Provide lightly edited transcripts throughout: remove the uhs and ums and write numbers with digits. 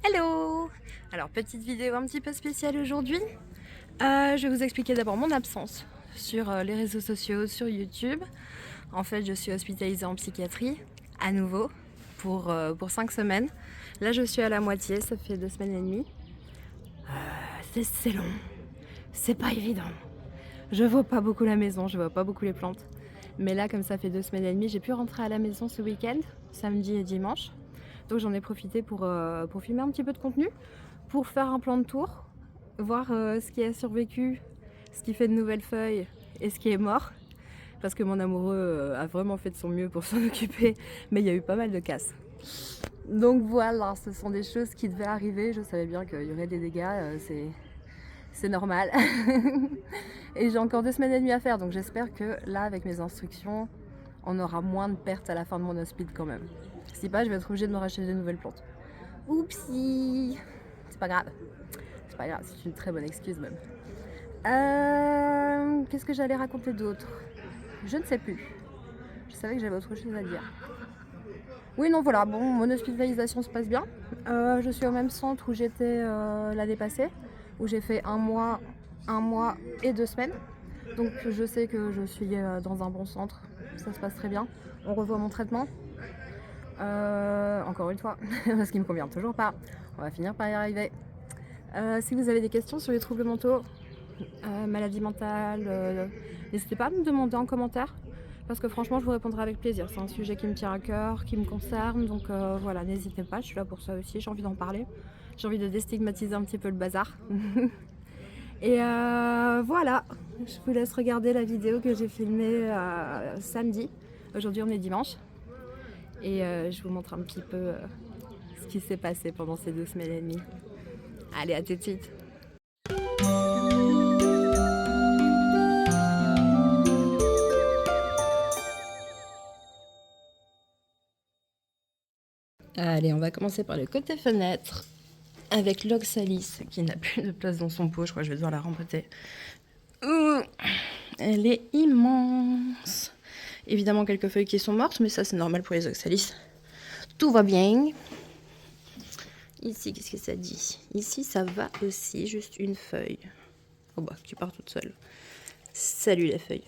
Hello! Alors petite vidéo un petit peu spéciale aujourd'hui. Je vais vous expliquer d'abord mon absence sur les réseaux sociaux, sur YouTube. En fait, je suis hospitalisée en psychiatrie à nouveau pour 5 semaines. Là, je suis à la moitié, ça fait 2 semaines et demie. C'est long, c'est pas évident. Je vois pas beaucoup la maison, je vois pas beaucoup les plantes. Mais là, comme ça fait 2 semaines et demie, j'ai pu rentrer à la maison ce week-end, samedi et dimanche. Donc j'en ai profité pour filmer un petit peu de contenu, pour faire un plan de tour, voir ce qui a survécu, ce qui fait de nouvelles feuilles et ce qui est mort. Parce que mon amoureux a vraiment fait de son mieux pour s'en occuper, mais il y a eu pas mal de casses. Donc voilà, ce sont des choses qui devaient arriver. Je savais bien qu'il y aurait des dégâts, c'est normal. Et j'ai encore 2 semaines et demie à faire, donc j'espère que là, avec mes instructions, on aura moins de pertes à la fin de mon hospice quand même. Si pas, je vais être obligée de me racheter de nouvelles plantes. Oupsie! C'est pas grave. C'est pas grave, c'est une très bonne excuse même. Qu'est-ce que j'allais raconter d'autre? Je ne sais plus. Je savais que j'avais autre chose à dire. Oui, non, voilà, bon, mon hospitalisation se passe bien. Je suis au même centre où j'étais l'année passée, où j'ai fait un mois et 2 semaines. Donc je sais que je suis dans un bon centre, ça se passe très bien. On revoit mon traitement. Encore une fois, parce qu'il me convient toujours pas. On va finir par y arriver. Si vous avez des questions sur les troubles mentaux, maladie mentale, n'hésitez pas à me demander en commentaire. Parce que franchement, je vous répondrai avec plaisir. C'est un sujet qui me tient à cœur, qui me concerne. Donc voilà, n'hésitez pas, je suis là pour ça aussi. J'ai envie d'en parler. J'ai envie de déstigmatiser un petit peu le bazar. Et voilà, je vous laisse regarder la vidéo que j'ai filmée samedi. Aujourd'hui, on est dimanche. Et je vous montre un petit peu ce qui s'est passé pendant ces 2 semaines et demie. Allez, à tout de suite. Allez, on va commencer par le côté fenêtre avec l'oxalis qui n'a plus de place dans son pot. Je crois que je vais devoir la rempoter. Elle est immense. Évidemment, quelques feuilles qui sont mortes, mais ça, c'est normal pour les oxalis. Tout va bien. Ici, qu'est-ce que ça dit? Ici, ça va aussi, juste une feuille. Oh bah, qui part toute seule. Salut les feuilles.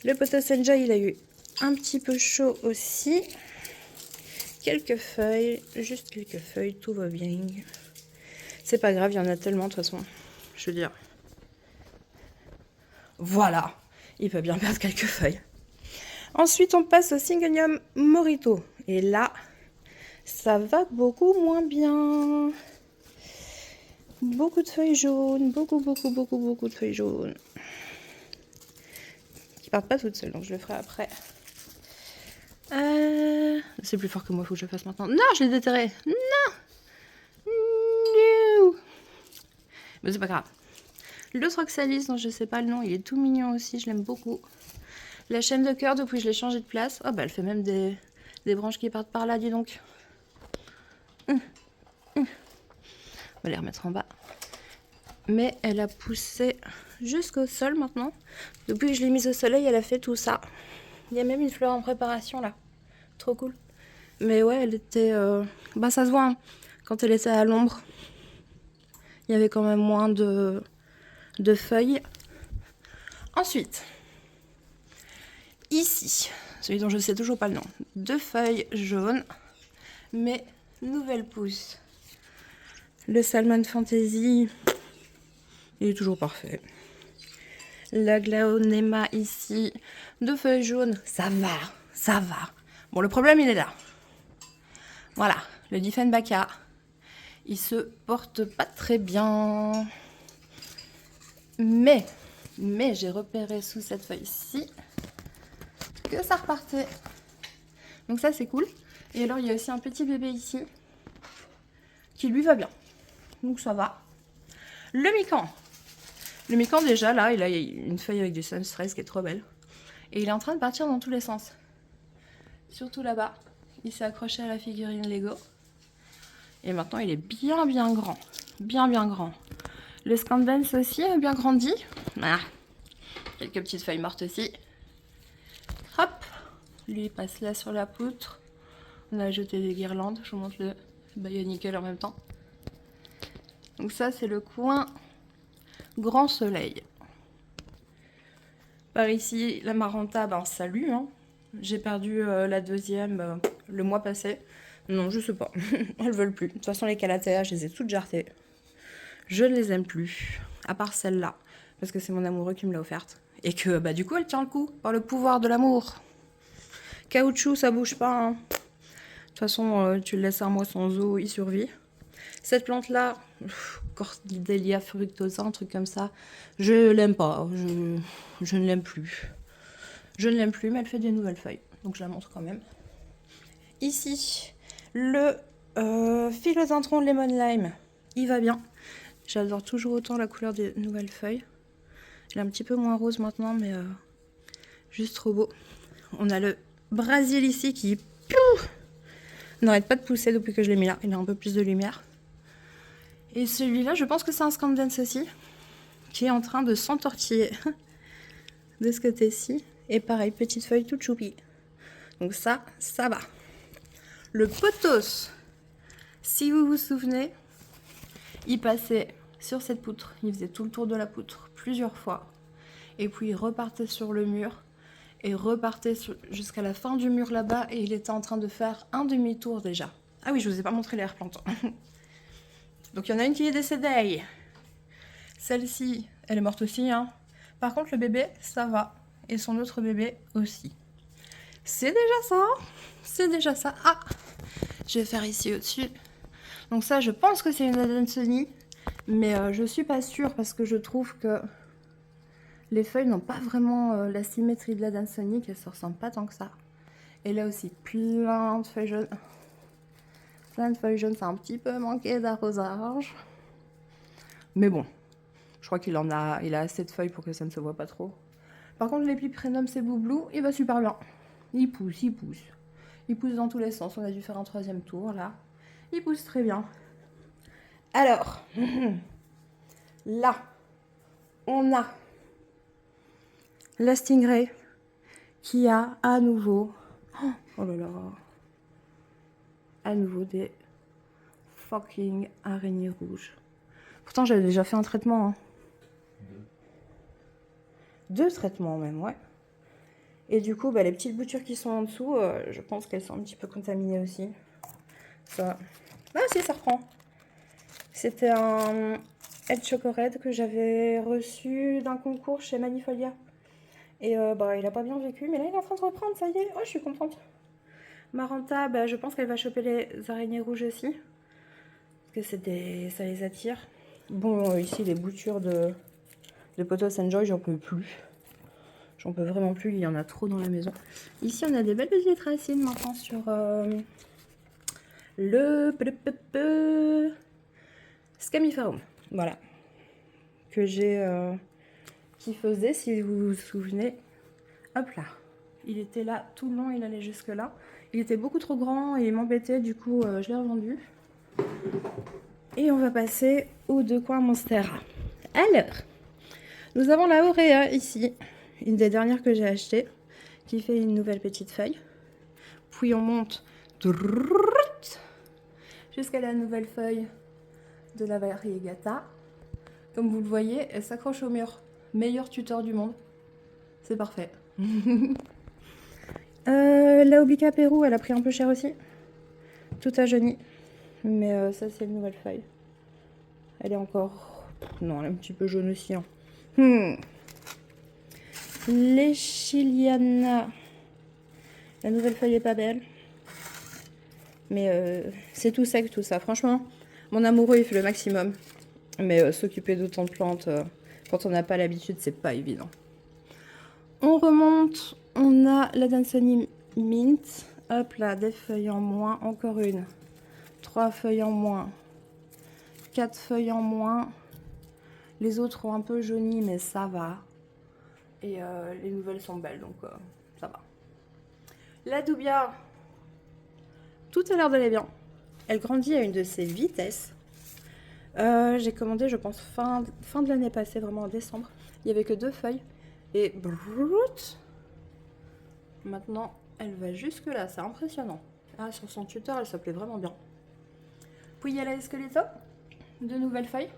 Le potasenja, il a eu un petit peu chaud aussi. Quelques feuilles, juste quelques feuilles, tout va bien. C'est pas grave, il y en a tellement de toute façon. Je veux dire. Voilà, il peut bien perdre quelques feuilles. Ensuite, on passe au Syngonium morito. Et là, ça va beaucoup moins bien. Beaucoup de feuilles jaunes, beaucoup de feuilles jaunes. Qui partent pas toutes seules, donc je le ferai après. C'est plus fort que moi, il faut que je le fasse maintenant. Non, je l'ai déterré. Non. Mais c'est pas grave. L'autre oxalis, dont je sais pas le nom, il est tout mignon aussi, je l'aime beaucoup. La chaîne de cœur, depuis je l'ai changé de place. Oh bah elle fait même des branches qui partent par là, dis donc. On va les remettre en bas. Mais elle a poussé jusqu'au sol maintenant. Depuis que je l'ai mise au soleil, elle a fait tout ça. Il y a même une fleur en préparation là. Trop cool. Mais ouais, elle était... Bah ça se voit, hein. Quand elle était à l'ombre, il y avait quand même moins de feuilles. Ensuite, ici, celui dont je ne sais toujours pas le nom, 2 feuilles jaunes, mais nouvelles pousses. Le Salmon Fantasy, il est toujours parfait. La Glaonema ici, 2 feuilles jaunes, ça va, ça va. Bon, le problème, il est là. Voilà, le Diefenbachia, il se porte pas très bien. Mais j'ai repéré sous cette feuille-ci que ça repartait. Donc ça, c'est cool. Et alors, il y a aussi un petit bébé ici qui lui va bien. Donc ça va. Le mican. Le mican, déjà, là, il a une feuille avec du sunstress qui est trop belle. Et il est en train de partir dans tous les sens. Surtout là-bas. Il s'est accroché à la figurine Lego. Et maintenant, il est bien grand. Bien grand. Le Scandens aussi a bien grandi. Ah. Quelques petites feuilles mortes aussi. Hop. Lui, il passe là sur la poutre. On a ajouté des guirlandes. Je vous montre Bah, il y a nickel en même temps. Donc ça, c'est le coin grand soleil. Par ici, la Maranta, ben salut. Hein. J'ai perdu la deuxième le mois passé. Non, je sais pas. Elles veulent plus. De toute façon, les Calathea, je les ai toutes jartées. Je ne les aime plus. À part celle-là. Parce que c'est mon amoureux qui me l'a offerte. Et que, bah, du coup, elle tient le coup. Par le pouvoir de l'amour. Caoutchouc, ça bouge pas. Hein. De toute façon, tu le laisses un mois sans eau, il survit. Cette plante-là, Cordelia fructosa, un truc comme ça, je l'aime pas. Je ne l'aime plus. Je ne l'aime plus, mais elle fait des nouvelles feuilles. Donc je la montre quand même. Ici, le philodendron lemon lime, il va bien. J'adore toujours autant la couleur des nouvelles feuilles. Il est un petit peu moins rose maintenant, mais juste trop beau. On a le Brésil ici qui n'arrête pas de pousser depuis que je l'ai mis là. Il a un peu plus de lumière. Et celui-là, je pense que c'est un Scandence aussi, qui est en train de s'entortiller de ce côté-ci. Et pareil, petite feuille toute choupie. Donc ça va. Le pothos, si vous vous souvenez, il passait sur cette poutre. Il faisait tout le tour de la poutre plusieurs fois. Et puis il repartait sur le mur. Et repartait jusqu'à la fin du mur là-bas. Et il était en train de faire un demi-tour déjà. Ah oui, je vous ai pas montré les replantes. Donc il y en a une qui est décédée. Celle-ci, elle est morte aussi. Hein. Par contre, le bébé, ça va. Et son autre bébé aussi. C'est déjà ça. C'est déjà ça. Ah, je vais faire ici au-dessus. Donc ça, je pense que c'est une Adansonii. Mais je suis pas sûre parce que je trouve que les feuilles n'ont pas vraiment la symétrie de l'Adansonii, qu'elles se ressemblent pas tant que ça. Et là aussi, plein de feuilles jaunes. Plein de feuilles jaunes, ça a un petit peu manqué d'arrosage. Mais bon, je crois qu'il a assez de feuilles pour que ça ne se voit pas trop. Par contre, l'Epiprenum Seboublou, il va super bien. Il pousse, il pousse. Il pousse dans tous les sens. On a dû faire un troisième tour, là. Il pousse très bien. Alors, là, on a la Stingray qui a à nouveau... Oh là là. À nouveau des fucking araignées rouges. Pourtant, j'avais déjà fait un traitement. Hein. Deux traitements même, ouais. Et du coup, bah, les petites boutures qui sont en dessous, je pense qu'elles sont un petit peu contaminées aussi. Ça... Ah si, ça reprend. C'était un Head Chocorette que j'avais reçu d'un concours chez Manifolia. Et bah, il a pas bien vécu, mais là, il est en train de reprendre, ça y est. Oh, je suis contente. Maranta, bah, je pense qu'elle va choper les araignées rouges aussi. Parce que ça les attire. Bon, ici, les boutures de Pothos Enjoy, j'en peux plus. J'en peux vraiment plus, il y en a trop dans la maison. Ici, on a des belles petites racines maintenant sur le Scamiferum. Voilà. Que j'ai... qui faisait, si vous vous souvenez, hop là. Il était là tout le long, il allait jusque là. Il était beaucoup trop grand et il m'embêtait, du coup, je l'ai revendu. Et on va passer aux deux coins Monstera. Alors, nous avons la Auréa ici. Une des dernières que j'ai achetées, qui fait une nouvelle petite feuille. Puis on monte jusqu'à la nouvelle feuille de la Variegata. Comme vous le voyez, elle s'accroche au mur. Meilleur tuteur du monde. C'est parfait. La Oblica Pérou, elle a pris un peu cher aussi. Tout a jauni. Mais ça, c'est une nouvelle feuille. Elle est encore... Non, elle est un petit peu jaune aussi. Hein. Les Chiliana. La nouvelle feuille est pas belle. Mais c'est tout sec tout ça. Franchement, mon amoureux il fait le maximum. Mais s'occuper d'autant de plantes, quand on n'a pas l'habitude, c'est pas évident. On remonte. On a la Dansonii Mint. Hop là, des feuilles en moins. Encore une. 3 feuilles en moins. 4 feuilles en moins. Les autres ont un peu jauni, mais ça va. Et les nouvelles sont belles, donc ça va. La Dubia, tout a l'air d'aller bien. Elle grandit à une de ses vitesses. J'ai commandé, je pense, fin de l'année passée, vraiment en décembre. Il n'y avait que 2 feuilles. Et brut, maintenant, elle va jusque là. C'est impressionnant. Ah, sur son tuteur, elle s'appelait vraiment bien. Puyella Esqueleto, de nouvelles feuilles.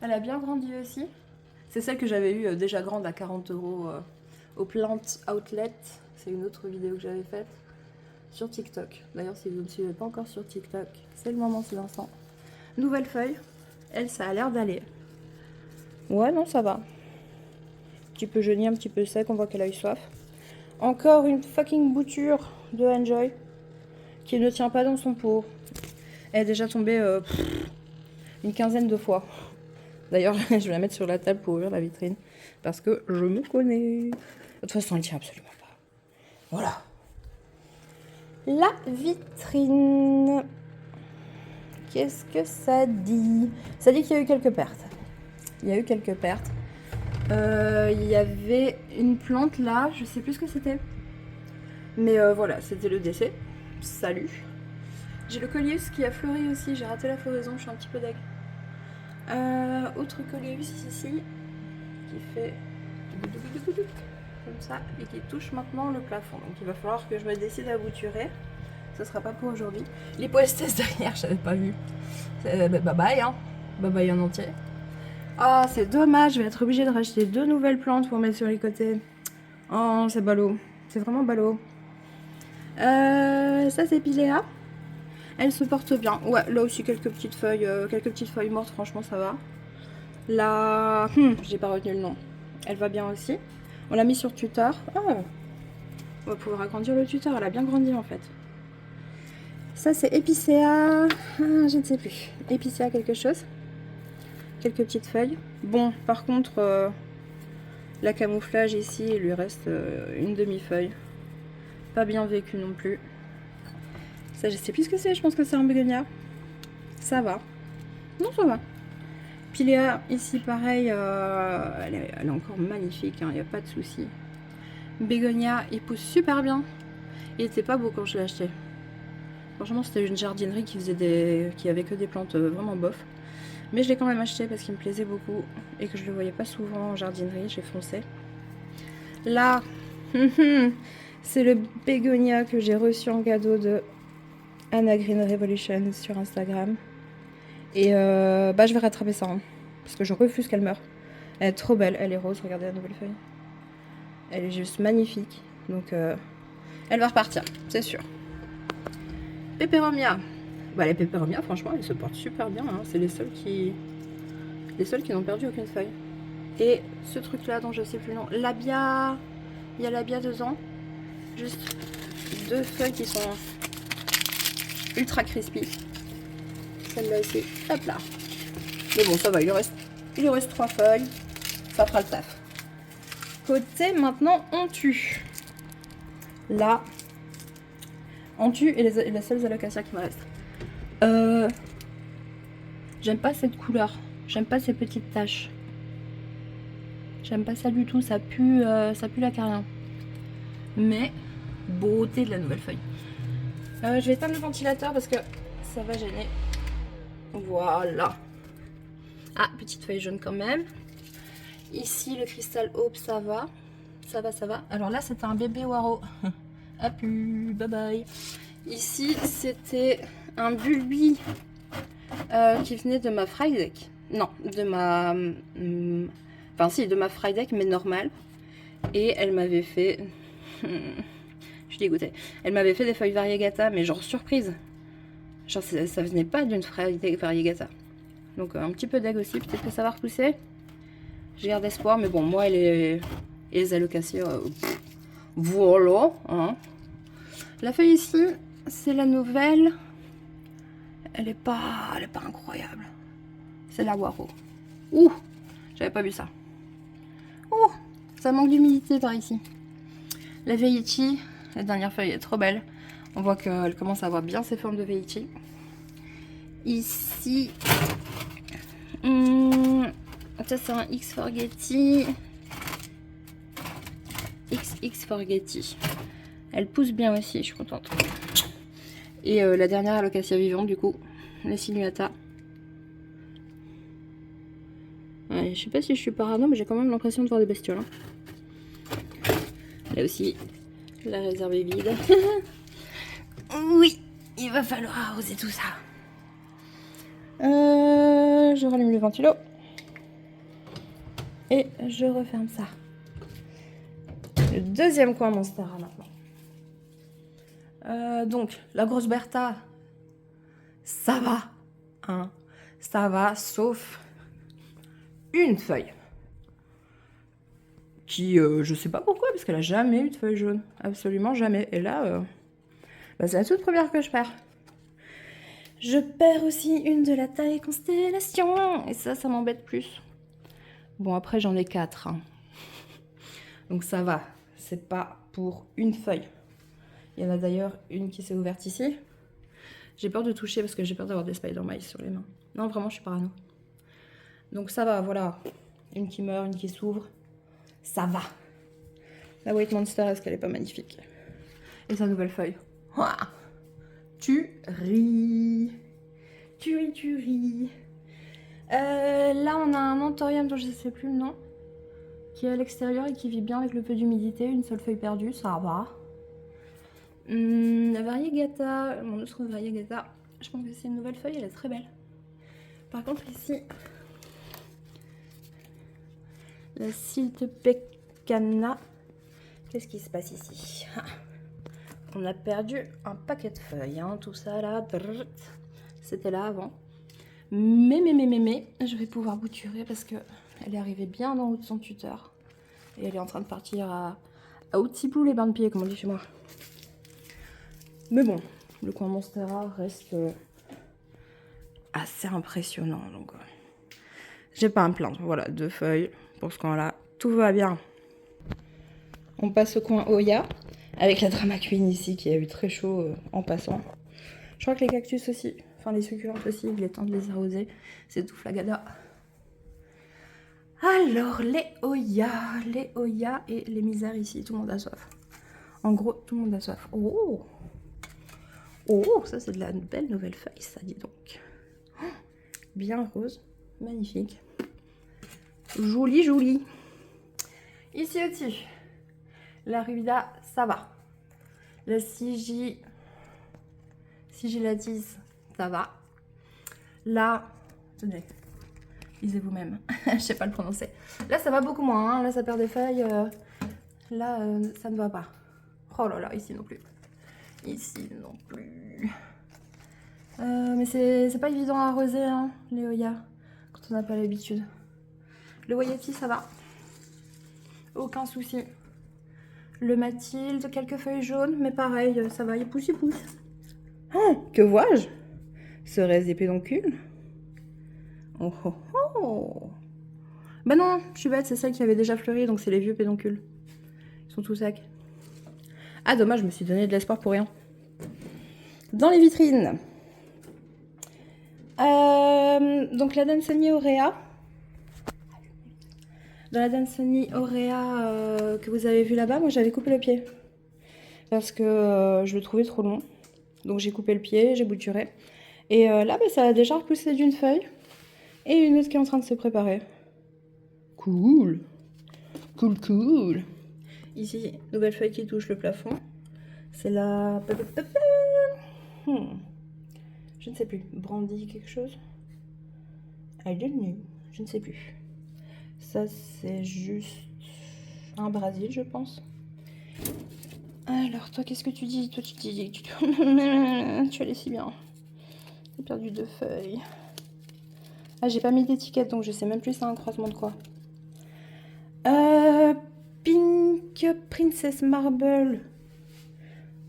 Elle a bien grandi aussi. C'est celle que j'avais eue déjà grande à 40 € au Plant Outlet. C'est une autre vidéo que j'avais faite sur TikTok. D'ailleurs, si vous ne me suivez pas encore sur TikTok, c'est le moment, c'est l'instant. Nouvelle feuille. Elle, ça a l'air d'aller. Ouais, non, ça va. Un petit peu jauni, un petit peu sec, on voit qu'elle a eu soif. Encore une fucking bouture de Enjoy qui ne tient pas dans son pot. Elle est déjà tombée une quinzaine de fois. D'ailleurs, je vais la mettre sur la table pour ouvrir la vitrine parce que je me connais. De toute façon, elle tient absolument pas. Voilà. La vitrine. Qu'est-ce que ça dit? Ça dit qu'il y a eu quelques pertes. Il y a eu quelques pertes. Il y avait une plante là, je sais plus ce que c'était. Mais voilà, c'était le décès. Salut. J'ai le coléus qui a fleuri aussi, j'ai raté la floraison, je suis un petit peu deg. Autre coléus ici, qui fait comme ça et qui touche maintenant le plafond. Donc il va falloir que je me décide à bouturer. Ce sera pas pour aujourd'hui. Les poestès derrière, j'avais pas vu. Bye bye, hein. Bye bye en entier. Ah, c'est dommage, je vais être obligée de racheter 2 nouvelles plantes pour mettre sur les côtés. Oh, c'est ballot. C'est vraiment ballot. Ça, c'est Pilea. Elle se porte bien. Ouais, là aussi, quelques petites feuilles mortes, franchement, ça va. Là, j'ai pas retenu le nom. Elle va bien aussi. On l'a mis sur tuteur. Oh. On va pouvoir agrandir le tuteur. Elle a bien grandi, en fait. Ça, c'est Epicéa. Je ne sais plus. Epicéa quelque chose. Quelques petites feuilles. Bon, par contre, la camouflage ici, il lui reste une demi-feuille. Pas bien vécu non plus. Ça, je sais plus ce que c'est. Je pense que c'est un bégonia. Ça va. Non, ça va. Pilea, ici, pareil. Elle est encore magnifique. Il n'y a pas de souci. Bégonia, il pousse super bien. Il était pas beau quand je l'ai acheté. Franchement, c'était une jardinerie qui avait que des plantes vraiment bof. Mais je l'ai quand même acheté parce qu'il me plaisait beaucoup et que je le voyais pas souvent en jardinerie. J'ai foncé. Là, c'est le bégonia que j'ai reçu en cadeau de Anna Green Revolution sur Instagram. Et je vais rattraper ça. Hein, parce que je refuse qu'elle meure. Elle est trop belle. Elle est rose. Regardez la nouvelle feuille. Elle est juste magnifique. Donc, elle va repartir. C'est sûr. Peperomia. Bah, les Peperomia, franchement, elles se portent super bien. Hein. C'est les seules qui n'ont perdu aucune feuille. Et ce truc-là, dont je sais plus le nom, Labia. Il y a Labia dedans. Juste 2 feuilles qui sont ultra crispy. Celle-là ici. Hop là. Mais bon, ça va. Il lui reste 3 feuilles. Ça fera le taf. Côté maintenant, on tue. Là. On tue et les seules allocations qui me restent. J'aime pas cette couleur. J'aime pas ces petites taches. J'aime pas ça du tout. Ça pue l'acarien. Mais beauté de la nouvelle feuille. Je vais éteindre le ventilateur parce que ça va gêner. Voilà. Ah, petite feuille jaune quand même. Ici, le cristal Hope, ça va. Ça va. Alors là, c'était un bébé Waro. A pu, bye bye. Ici, c'était un bulbi qui venait de ma Frydek. Non, de ma... Enfin si, de ma Frydek, mais normale. Et elle m'avait fait... Je suis dégoûtée. Elle m'avait fait des feuilles variegata, mais genre surprise. Genre ça venait pas d'une Frydek variegata. Donc un petit peu d'aigle aussi, peut-être que ça va repousser. Je garde espoir, mais bon, moi, et les allocations... voilà, hein. La feuille ici, c'est la nouvelle. Elle est pas incroyable. C'est la Waro. Ouh, j'avais pas vu ça. Ouh, ça manque d'humidité par ici. La Veiichi, la dernière feuille est trop belle. On voit qu'elle commence à avoir bien ses formes de Veiichi. Ici, ça c'est un X Forgetti. XX Forgetti. Elle pousse bien aussi, je suis contente. Et la dernière Alocasia vivante, du coup, la Sinuata. Ouais, je sais pas si je suis parano, mais j'ai quand même l'impression de voir des bestioles. Hein. Là aussi, la réserve est vide. Oui, il va falloir arroser tout ça. Je rallume le ventilo. Et je referme ça. Le deuxième coin Monstera maintenant. Donc, la grosse Bertha, ça va. Hein, ça va, sauf une feuille. Qui, je sais pas pourquoi, parce qu'elle a jamais eu de feuille jaune. Absolument jamais. Et là, bah, c'est la toute première que je perds. Je perds aussi une de la taille constellation. Et ça m'embête plus. Bon, après, j'en ai 4. Hein. Donc ça va. C'est pas pour une feuille. Il y en a d'ailleurs une qui s'est ouverte ici. J'ai peur de toucher parce que j'ai peur d'avoir des spider mice sur les mains. Non, vraiment, je suis parano. Donc ça va, voilà. Une qui meurt, une qui s'ouvre. Ça va. La White Monster, est-ce qu'elle est pas magnifique? Et sa nouvelle feuille. Ouah, tu ris. Tu ris, tu ris. Là, on a un Anthurium dont je ne sais plus le nom. Qui est à l'extérieur et qui vit bien avec le peu d'humidité. Une seule feuille perdue, ça va. La Variegata, mon autre Variegata, je pense que c'est une nouvelle feuille, elle est très belle. Par contre ici, la Siltepecana, qu'est-ce qui se passe ici? On a perdu un paquet de feuilles, hein, tout ça là, c'était là avant. Mais, je vais pouvoir bouturer parce que elle est arrivée bien en haut de son tuteur. Et elle est en train de partir à Outibou les bains de pied, comme on dit chez moi. Mais bon, le coin Monstera reste assez impressionnant. Donc, j'ai pas à me plaindre. Voilà, 2 feuilles pour ce coin-là. Tout va bien. On passe au coin Oya, avec la Drama Queen ici qui a eu très chaud en passant. Je crois que les cactus aussi, enfin les succulentes aussi, il est temps de les arroser. C'est tout flagada. Alors, les Oya et les misères ici, tout le monde a soif. En gros, tout le monde a soif. Oh! Oh, ça c'est de la belle nouvelle feuille, ça, dis donc. Oh, bien rose, magnifique. Joli, joli. Ici au-dessus, la Ruida, ça va. La Sigillatis, ça va. Là, attendez, lisez vous-même, je sais pas le prononcer. Là, ça va beaucoup moins, hein. Là, ça perd des feuilles. Là, ça ne va pas. Oh là là, ici non plus. Ici non plus. Mais c'est pas évident à arroser, hein, les Oya, quand on n'a pas l'habitude. Le Wayati, ça va. Aucun souci. Le Mathilde, quelques feuilles jaunes, mais pareil, ça va, il pousse, il pousse. Oh, que vois-je? Serait-ce des pédoncules? Oh oh oh! Bah non, je suis bête, c'est celle qui avait déjà fleuri, donc c'est les vieux pédoncules. Ils sont tous secs. Ah, dommage, je me suis donné de l'espoir pour rien. Dans les vitrines. Donc la Dansoni Aurea. Dans la Dansoni Aurea que vous avez vu là-bas, moi j'avais coupé le pied. Parce que je le trouvais trop long. Donc j'ai coupé le pied, j'ai bouturé. Et là, bah, ça a déjà repoussé d'une feuille. Et une autre qui est en train de se préparer. Cool. Cool, cool. Ici, nouvelle feuille qui touche le plafond. C'est la... Je ne sais plus. Brandy quelque chose. I don't know. Je ne sais plus. Ça, c'est juste un Brésil, je pense. Alors, toi, qu'est-ce que tu dis? Toi, tu dis que tu allais si bien. J'ai perdu 2 feuilles. Ah, j'ai pas mis d'étiquette, donc je sais même plus c'est un croisement de quoi. Pink Princess Marble.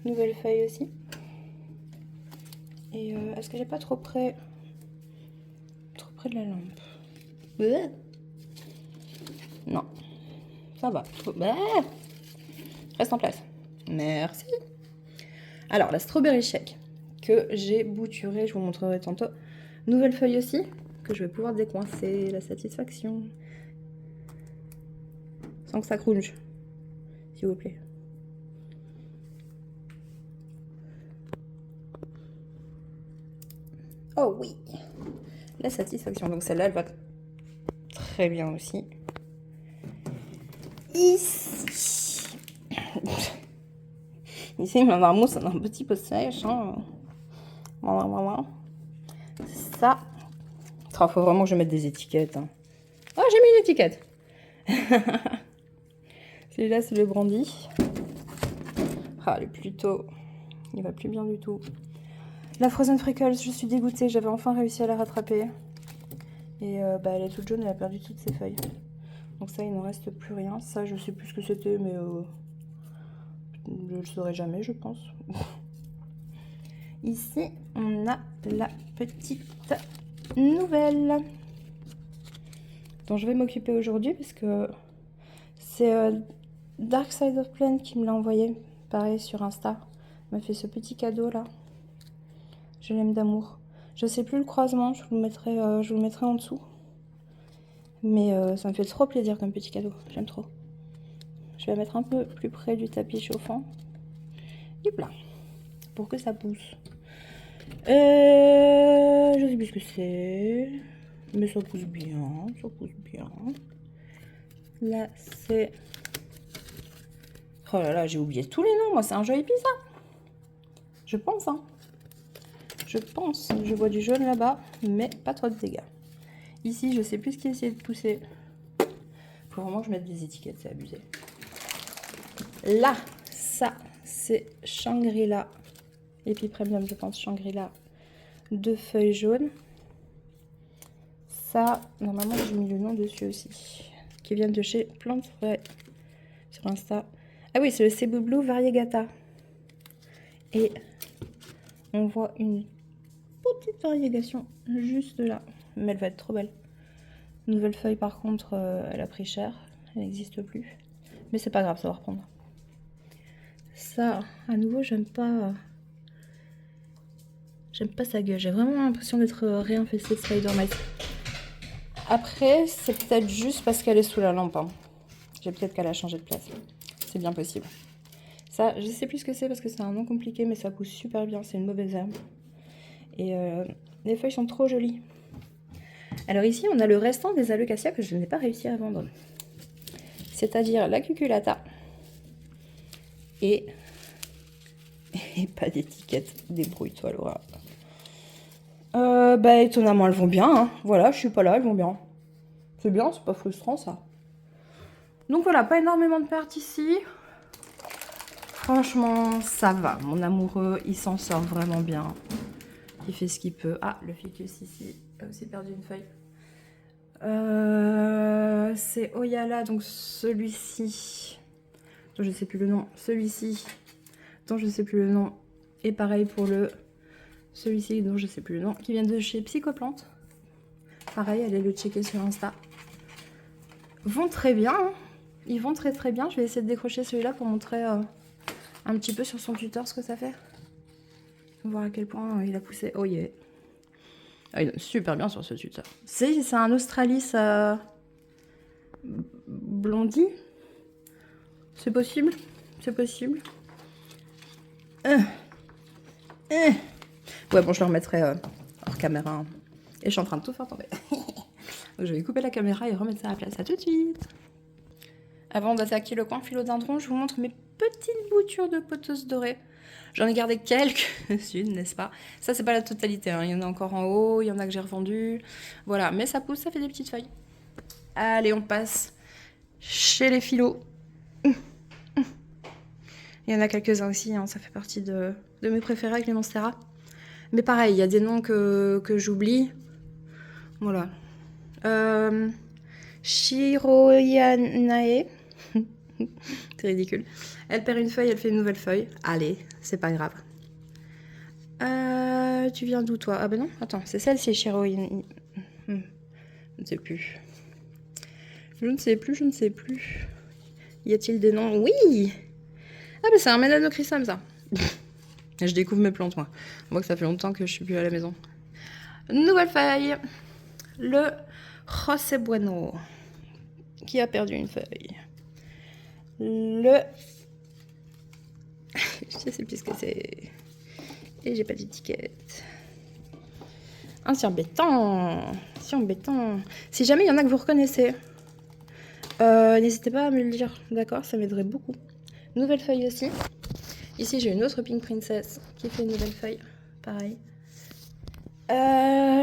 Nouvelle feuille aussi. Et est-ce qu'elle est pas trop près de la lampe? Non. Ça va. Reste en place. Merci. Alors, la Strawberry Shake que j'ai bouturée, je vous montrerai tantôt. Nouvelle feuille aussi, que je vais pouvoir décoincer. La satisfaction. Sans que ça crunche, s'il vous plaît. Oh oui, la satisfaction. Donc celle-là, elle va très bien aussi. Ici, ici, ma marmousse, c'est un petit peu sèche. Hein. Voilà. Ça, Oh, faut vraiment que je mette des étiquettes. Hein. Oh, j'ai mis une étiquette. Celui-là, c'est le brandy. Ah, le plutôt. Il va plus bien du tout. La Frozen Freckles, je suis dégoûtée. J'avais enfin réussi à la rattraper. Et bah, elle est toute jaune, elle a perdu toutes ses feuilles. Donc ça, il n'en reste plus rien. Ça, je sais plus ce que c'était, mais je le saurai jamais, je pense. Ici, on a la petite nouvelle dont je vais m'occuper aujourd'hui parce que c'est Dark Side of Planet qui me l'a envoyé, pareil sur Insta. Il m'a fait ce petit cadeau là. Je l'aime d'amour. Je sais plus le croisement, je vous le mettrai en dessous. Mais ça me fait trop plaisir comme petit cadeau, j'aime trop. Je vais la mettre un peu plus près du tapis chauffant. Hop là, pour que ça pousse. Je sais plus ce que c'est. Mais ça pousse bien, ça pousse bien. Là, c'est... Oh là là, j'ai oublié tous les noms. Moi, c'est un jeu épice, ça. Je pense, hein. Je pense. Je vois du jaune là-bas, mais pas trop de dégâts. Ici, je sais plus ce qui essaie de pousser. Faut vraiment que je mette des étiquettes, c'est abusé. Là, ça, c'est Shangri-La. Épi Premium, je pense, Shangri-La. 2 feuilles jaunes. Ça, normalement, j'ai mis le nom dessus aussi. Qui viennent de chez Plante Frais sur Insta. Ah oui, c'est le Cebu Blue Variegata. Et on voit une petite variégation juste là. Mais elle va être trop belle. Nouvelle feuille, par contre, elle a pris cher. Elle n'existe plus. Mais c'est pas grave, ça va reprendre. Ça, à nouveau, j'aime pas sa gueule. J'ai vraiment l'impression d'être réinfestée de Spider Mite. Après, c'est peut-être juste parce qu'elle est sous la lampe. Hein. J'ai peut-être qu'elle a changé de place. C'est bien possible. Ça, je sais plus ce que c'est parce que c'est un nom compliqué, mais ça pousse super bien. C'est une mauvaise herbe. Et les feuilles sont trop jolies. Alors ici, on a le restant des alocasia que je n'ai pas réussi à vendre. C'est-à-dire la cuculata. Et pas d'étiquette. Débrouille-toi, Laura. Bah étonnamment, elles vont bien. Hein. Voilà, je suis pas là, elles vont bien. C'est bien, c'est pas frustrant ça. Donc voilà, pas énormément de pertes ici. Franchement, ça va. Mon amoureux, il s'en sort vraiment bien. Il fait ce qu'il peut. Ah, le ficus ici a aussi perdu une feuille. C'est Oyala, donc celui-ci, dont je sais plus le nom. Celui-ci, dont je sais plus le nom. Et pareil pour celui-ci, dont je sais plus le nom, qui vient de chez Psychoplante. Pareil, allez le checker sur Insta. Vont très bien. Hein. Ils vont très très bien. Je vais essayer de décrocher celui-là pour montrer un petit peu sur son tuteur ce que ça fait. Voir à quel point il a poussé. Oh yeah. Ah, il donne super bien sur ce tuteur. C'est un Australis Blondie. C'est possible. C'est possible. Ouais, bon, je le remettrai hors caméra. Et je suis en train de tout faire tomber. Donc, je vais couper la caméra et remettre ça à la place. À tout de suite. Avant d'attaquer le coin philodendron, je vous montre mes petites boutures de poteuse dorée. J'en ai gardé quelques-unes, n'est-ce pas? Ça, c'est pas la totalité. Hein. Il y en a encore en haut, il y en a que j'ai revendu. Voilà, mais ça pousse, ça fait des petites feuilles. Allez, on passe chez les philos. Il y en a quelques-uns aussi, hein. Ça fait partie de mes préférés avec les Monstera. Mais pareil, il y a des noms que j'oublie. Voilà. Shiroyanae. C'est ridicule. Elle perd une feuille, elle fait une nouvelle feuille. Allez, c'est pas grave. Tu viens d'où toi? Ah ben non, attends, c'est celle-ci, Shiroyanae. Je ne sais plus. Je ne sais plus. Y a-t-il des noms? Oui. Ah ben c'est un Melanochrysum ça. Je découvre mes plantes moi. On voit que ça fait longtemps que je suis plus à la maison. Nouvelle feuille. Le José Bueno. Qui a perdu une feuille. Je sais plus ce que c'est. Et j'ai pas d'étiquette. C'est embêtant. C'est embêtant. Si jamais il y en a que vous reconnaissez, n'hésitez pas à me le dire. D'accord, ça m'aiderait beaucoup. Nouvelle feuille aussi. Ici, j'ai une autre Pink Princess qui fait une nouvelle feuille. Pareil.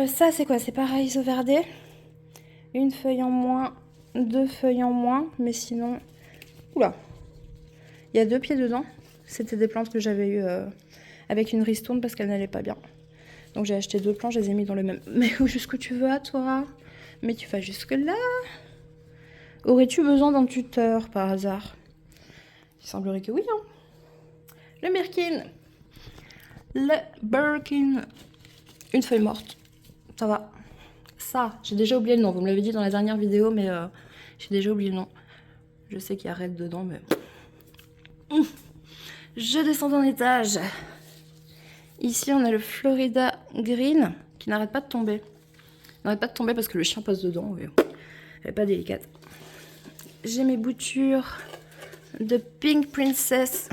Ça, c'est quoi? C'est pareil, Isoverde. Une feuille en moins, 2 feuilles en moins. Mais sinon... Oula! Il y a 2 pieds dedans. C'était des plantes que j'avais eues avec une ristourne parce qu'elle n'allait pas bien. Donc j'ai acheté 2 plants, je les ai mis dans le même. Mais où jusque tu veux à toi? Mais tu vas jusque là? Aurais-tu besoin d'un tuteur par hasard? Il semblerait que oui. Hein. Le Birkin. Le Birkin. Une feuille morte. Ça va. Ça, j'ai déjà oublié le nom. Vous me l'avez dit dans la dernière vidéo, mais j'ai déjà oublié le nom. Je sais qu'il y a Red dedans, mais... Je descends d'un étage. Ici, on a le Florida Green qui n'arrête pas de tomber. Il n'arrête pas de tomber parce que le chien passe dedans. Elle n'est pas délicate. J'ai mes boutures de Pink Princess.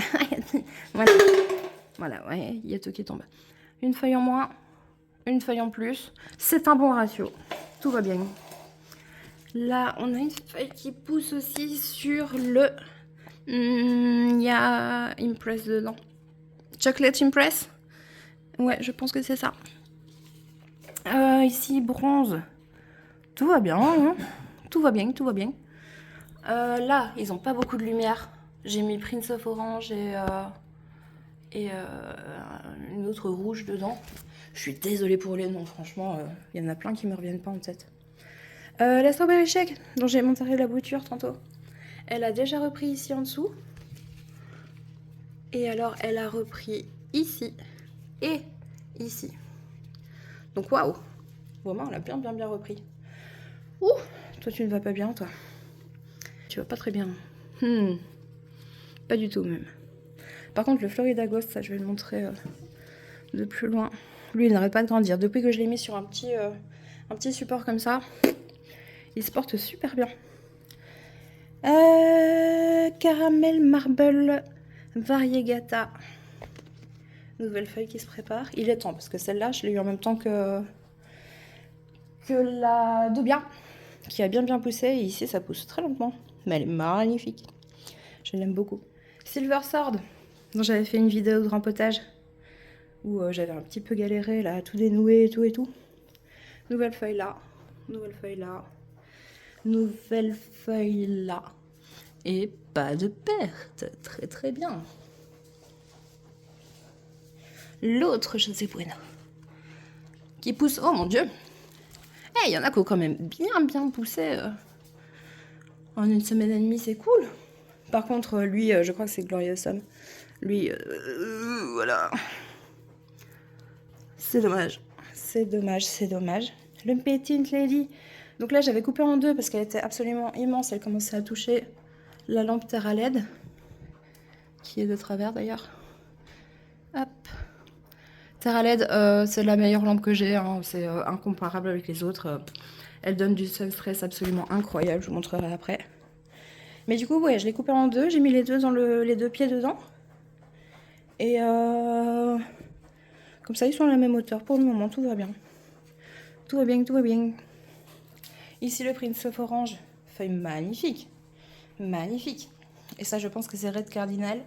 Voilà. Voilà, ouais, il y a tout qui tombe. Une feuille en moins, une feuille en plus. C'est un bon ratio. Tout va bien. Là, on a une feuille qui pousse aussi sur le... Il y a Impress dedans. Chocolate Impress. Ouais, je pense que c'est ça. Ici, bronze. Tout va bien, hein. Tout va bien, tout va bien. Là, ils n'ont pas beaucoup de lumière. J'ai mis Prince of Orange et une autre rouge dedans. Je suis désolée pour les noms, franchement, il y en a plein qui me reviennent pas en tête. La Strawberry Shake, dont j'ai montré la bouture tantôt, elle a déjà repris ici en dessous. Et alors, elle a repris ici et ici. Donc, waouh! Vraiment, elle a bien repris. Ouh! Toi, tu ne vas pas bien, toi. Tu vas pas très bien. Pas du tout, même. Par contre, le Florida Ghost, ça, je vais le montrer de plus loin. Lui, il n'arrête pas de grandir. Depuis que je l'ai mis sur un petit support comme ça, il se porte super bien. Caramel Marble Variegata. Nouvelle feuille qui se prépare. Il est temps, parce que celle-là, je l'ai eu en même temps que la Dobia, qui a bien poussé. Et ici, ça pousse très lentement. Mais elle est magnifique. Je l'aime beaucoup. Silver Sword, dont j'avais fait une vidéo de rempotage, où j'avais un petit peu galéré, là, à tout dénouer et tout. Nouvelle feuille là. Nouvelle feuille là. Nouvelle feuille là. Et pas de perte. Très bien. L'autre José Bueno. Qui pousse... Oh mon Dieu! Il y en a qui ont quand même bien poussé. En une semaine et demie, c'est cool. Par contre, lui, je crois que c'est Glorious Homme. Lui, voilà. C'est dommage. C'est dommage. Le Petit Lady. Donc là, j'avais coupé en deux parce qu'elle était absolument immense. Elle commençait à toucher la lampe Terra LED. Qui est de travers d'ailleurs. Hop. Terra LED, c'est la meilleure lampe que j'ai. Hein. C'est incomparable avec les autres. Elle donne du sun stress absolument incroyable. Je vous montrerai après. Mais du coup, ouais, je l'ai coupé en deux. J'ai mis les deux pieds dedans. Et comme ça, ils sont à la même hauteur. Pour le moment, tout va bien. Tout va bien. Ici, le Prince of Orange. Feuille magnifique. Magnifique. Et ça, je pense que c'est Red Cardinal.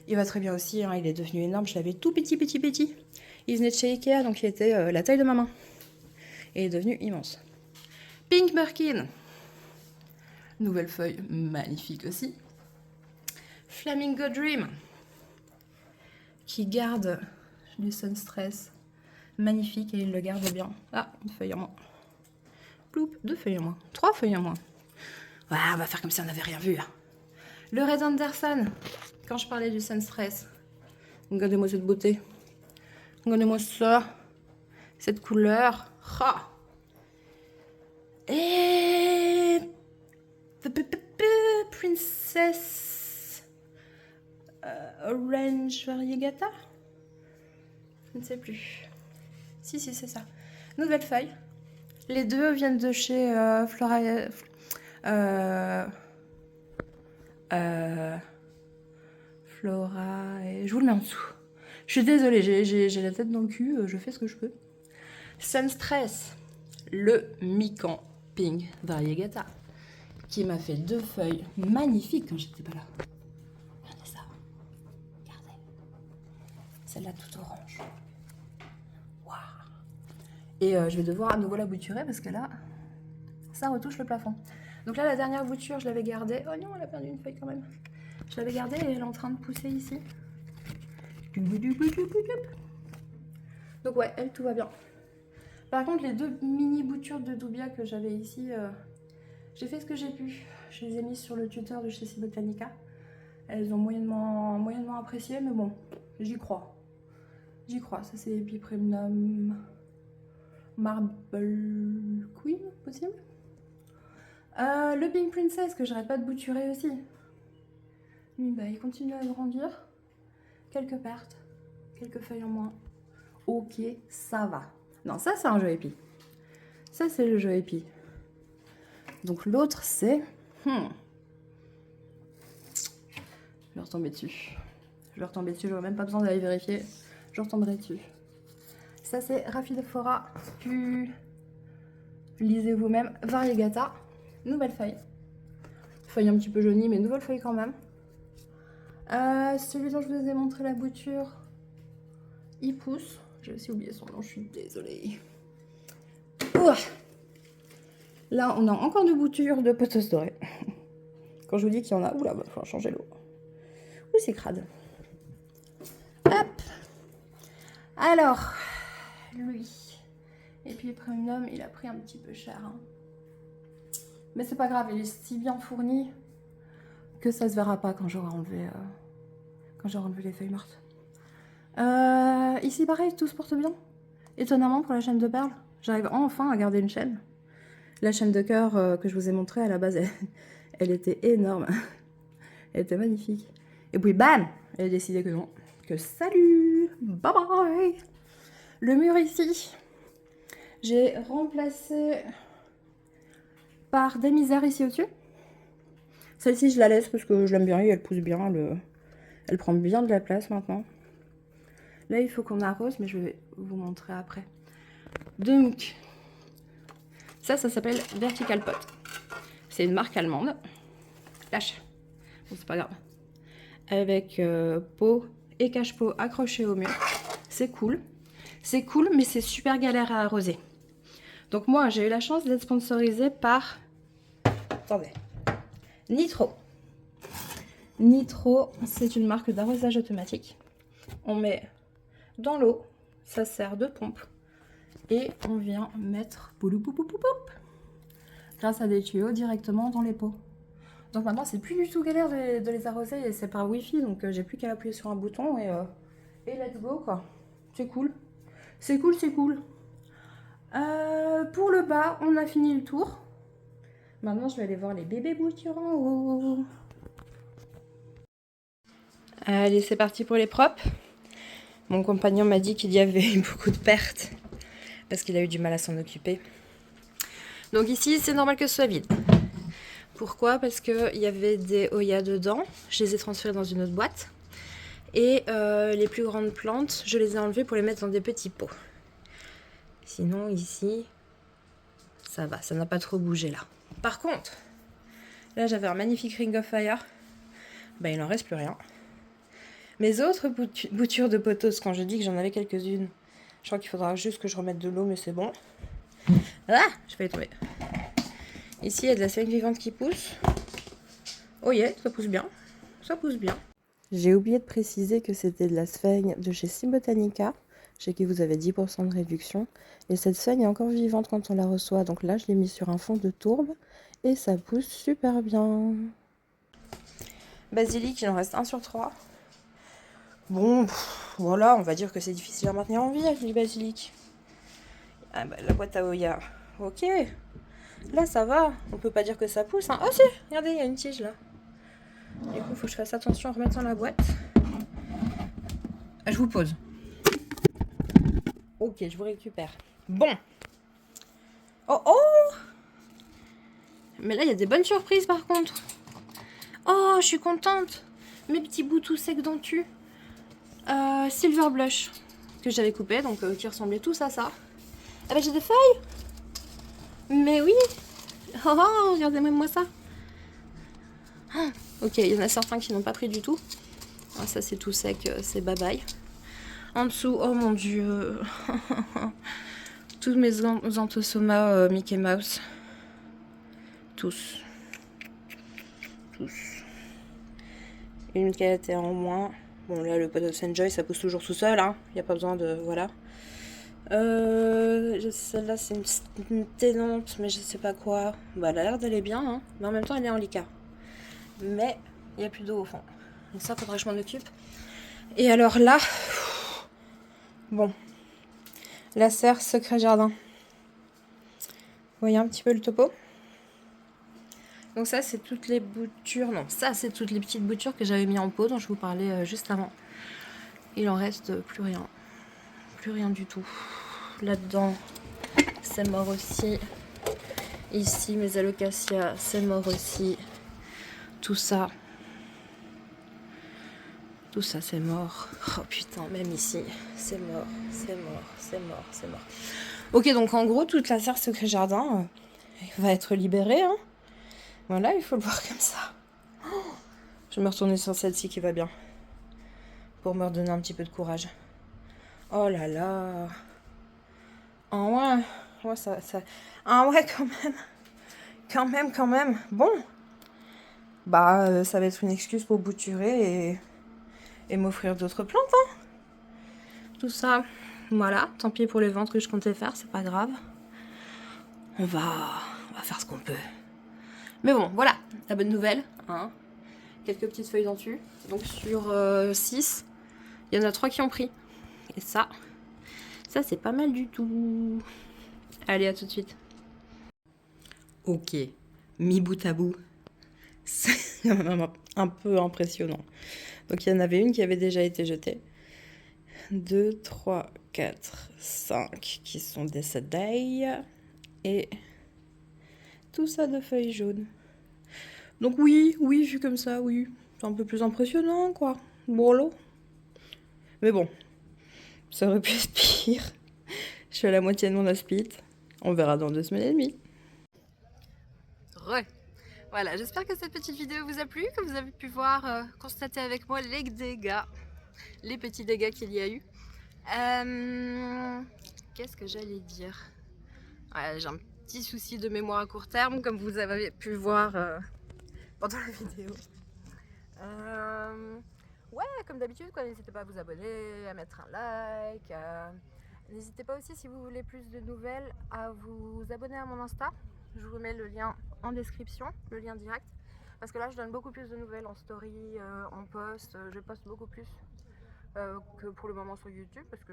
Il va très bien aussi. Hein. Il est devenu énorme. Je l'avais tout petit. Il venait de chez Ikea, donc il était la taille de ma main. Et il est devenu immense. Pink Birkin. Nouvelle feuille magnifique aussi. Flamingo Dream. Qui garde du sun stress. Magnifique et il le garde bien. Ah, une feuille en moins. Ploup, 2 feuilles en moins. 3 feuilles en moins. Ouais, on va faire comme si on n'avait rien vu. Hein. Le Red Anderson. Quand je parlais du sun stress. Regardez-moi cette beauté. Regardez-moi ça. Cette couleur. Ah. Et... Princess... Orange Variegata. Je ne sais plus. Si, c'est ça. Nouvelle feuille. Les deux viennent de chez Flora... Flora... Et... Je vous le mets en dessous. Je suis désolée, j'ai la tête dans le cul, je fais ce que je peux. Sun Stress. Le Mikan Pink Variegata. Qui m'a fait 2 feuilles magnifiques quand j'étais pas là. Regardez ça. Regardez. Celle-là toute orange. Waouh. Et je vais devoir à nouveau la bouturer parce que là, ça retouche le plafond. Donc là, la dernière bouture, je l'avais gardée. Oh non, elle a perdu une feuille quand même. Je l'avais gardée et elle est en train de pousser ici. Donc ouais, elle, tout va bien. Par contre, les 2 mini boutures de Doubia que j'avais ici, j'ai fait ce que j'ai pu. Je les ai mises sur le tuteur de chez Botanica. Elles ont moyennement apprécié, mais bon, j'y crois. J'y crois. Ça, c'est Epipremnum Marble Queen, possible. Le Pink Princess, que j'arrête pas de bouturer aussi. Lui, bah, il continue à grandir. Quelques pertes, quelques feuilles en moins. Ok, ça va. Non, ça, c'est un jeu épi. Ça, c'est le jeu épi. Donc, l'autre, c'est... Je vais retomber dessus. J'aurais même pas besoin d'aller vérifier. Je retomberai dessus. Ça, c'est Rhaphidophora. Lisez vous-même. Variegata. Nouvelle feuille. Feuille un petit peu jaunie, mais nouvelle feuille quand même. Celui dont je vous ai montré la bouture, il pousse. J'ai aussi oublié son nom, je suis désolée. Ouah. Là, on a encore de boutures de potos dorées. Quand je vous dis qu'il y en a, oula, il faut changer l'eau. Ouh, c'est crade. Hop. Alors, lui. Et puis Premium, il a pris un petit peu cher. Hein. Mais c'est pas grave, il est si bien fourni que ça se verra pas quand j'aurai enlevé, les feuilles mortes. Ici, pareil, tout se porte bien. Étonnamment, pour la chaîne de perles, j'arrive enfin à garder une chaîne. La chaîne de cœur que je vous ai montrée, à la base, elle était énorme. Elle était magnifique. Et puis, bam, elle a décidé que non. Que salut, bye bye. Le mur ici, j'ai remplacé par des misères ici au-dessus. Celle-ci, je la laisse parce que je l'aime bien et elle pousse bien. Elle prend bien de la place maintenant. Là, il faut qu'on arrose, mais je vais vous montrer après. Donc, ça s'appelle Vertical Pot. C'est une marque allemande. Lâche. Bon, c'est pas grave. Avec pot et cache-pot accrochés au mur. C'est cool. C'est cool, mais c'est super galère à arroser. Donc moi, j'ai eu la chance d'être sponsorisée par... Attendez. Nitro. Nitro, c'est une marque d'arrosage automatique. On met dans l'eau, ça sert de pompe. Et on vient mettre grâce à des tuyaux directement dans les pots. Donc maintenant, c'est plus du tout galère de les arroser et c'est par Wi-Fi. Donc j'ai plus qu'à appuyer sur un bouton et let's go quoi. C'est cool. C'est cool, c'est cool. Pour le bas, on a fini le tour. Maintenant, je vais aller voir les bébés boutures en haut. Allez, c'est parti pour les props. Mon compagnon m'a dit qu'il y avait beaucoup de pertes parce qu'il a eu du mal à s'en occuper. Donc ici, c'est normal que ce soit vide. Pourquoi? Parce qu'il y avait des Oya dedans. Je les ai transférés dans une autre boîte. Et les plus grandes plantes, je les ai enlevées pour les mettre dans des petits pots. Sinon, ici, ça va. Ça n'a pas trop bougé là. Par contre, là, j'avais un magnifique Ring of Fire. Ben, il n'en reste plus rien. Mes autres boutures de potos, quand je dis que j'en avais quelques-unes, je crois qu'il faudra juste que je remette de l'eau, mais c'est bon. Ah, je vais y tomber. Ici, il y a de la sphène vivante qui pousse. Oh yeah, ça pousse bien. Ça pousse bien. J'ai oublié de préciser que c'était de la sphène de chez Botanica, chez qui vous avez 10% de réduction. Et cette sphène est encore vivante quand on la reçoit. Donc là, je l'ai mis sur un fond de tourbe et ça pousse super bien. Basilic, il en reste 1 sur 3. Bon, voilà, on va dire que c'est difficile à maintenir en vie avec du basilic. Ah bah, la boîte à Oya, ok. Là, ça va. On peut pas dire que ça pousse. Hein. Oh si, regardez, il y a une tige là. Du coup, il faut que je fasse attention en remettant la boîte. Je vous pose. Ok, je vous récupère. Bon. Oh oh. Mais là, il y a des bonnes surprises par contre. Oh, je suis contente. Mes petits bouts tout secs dentus. Silver Blush que j'avais coupé, donc qui ressemblait tous à ça. Ah bah j'ai des feuilles. Mais oui. Oh, oh regardez-moi ça. Oh, ok, il y en a certains qui n'ont pas pris du tout. Ah, ça c'est tout sec, c'est bye bye. En dessous, oh mon dieu. tous mes Anthosomas Mickey Mouse. Tous. Une quête en moins. Bon là le Potos Enjoy ça pousse toujours tout seul, hein. Il n'y a pas besoin de... Voilà. Celle-là c'est une ténante mais je sais pas quoi. Bah elle a l'air d'aller bien, hein. Mais en même temps elle est en lica. Mais il n'y a plus d'eau au fond. Donc ça faudrait que je m'en occupe. Et alors là... Bon. La serre Secret Jardin. Vous voyez un petit peu le topo? Donc ça c'est toutes les boutures, non ça c'est toutes les petites boutures que j'avais mis en pot dont je vous parlais juste avant. Il en reste plus rien du tout. Là-dedans c'est mort aussi. Ici mes alocasias c'est mort aussi. Tout ça c'est mort. Oh putain, même ici c'est mort. Ok, donc en gros toute la serre Secret Jardin va être libérée, hein. Voilà, il faut le voir comme ça. Je vais me retourner sur celle-ci qui va bien. Pour me redonner un petit peu de courage. Oh là là. Ah ouais. Ouais, ça... Ah ouais, quand même. Bon. Bah, ça va être une excuse pour bouturer et m'offrir d'autres plantes, hein. Tout ça. Voilà. Tant pis pour les ventes que je comptais faire, c'est pas grave. On va faire ce qu'on peut. Mais bon, voilà, la bonne nouvelle, hein. Quelques petites feuilles dentues. Donc sur 6, il y en a 3 qui ont pris. Et ça c'est pas mal du tout. Allez, à tout de suite. Ok, mis bout à bout, c'est quand même un peu impressionnant. Donc il y en avait une qui avait déjà été jetée. 2, 3, 4, 5 qui sont des sadailles. Et tout ça de feuilles jaunes. Donc oui, vu comme ça, oui. C'est un peu plus impressionnant, quoi. Bon, mais bon, ça aurait pu être pire. Je suis à la moitié de mon asplit. On verra dans 2 semaines et demie. Voilà, j'espère que cette petite vidéo vous a plu, que vous avez pu voir, constater avec moi les dégâts, les petits dégâts qu'il y a eu. Qu'est-ce que j'allais dire? Ouais, j'ai un petit souci de mémoire à court terme, comme vous avez pu voir pendant la vidéo. Ouais, comme d'habitude, n'hésitez pas à vous abonner, à mettre un like. N'hésitez pas aussi, si vous voulez plus de nouvelles, à vous abonner à mon Insta. Je vous mets le lien en description, le lien direct. Parce que là, je donne beaucoup plus de nouvelles en story, en post. Je poste beaucoup plus que pour le moment sur YouTube. Parce que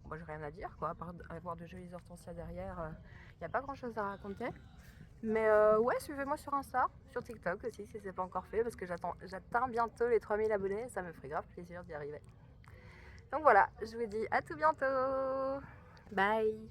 moi, j'ai rien à dire, quoi. À part avoir de jolies hortensias derrière, il n'y a pas grand chose à raconter. Mais ouais, suivez-moi sur Insta, sur TikTok aussi si c'est pas encore fait, parce que j'atteins bientôt les 3000 abonnés, ça me ferait grave plaisir d'y arriver. Donc voilà, je vous dis à tout bientôt. Bye.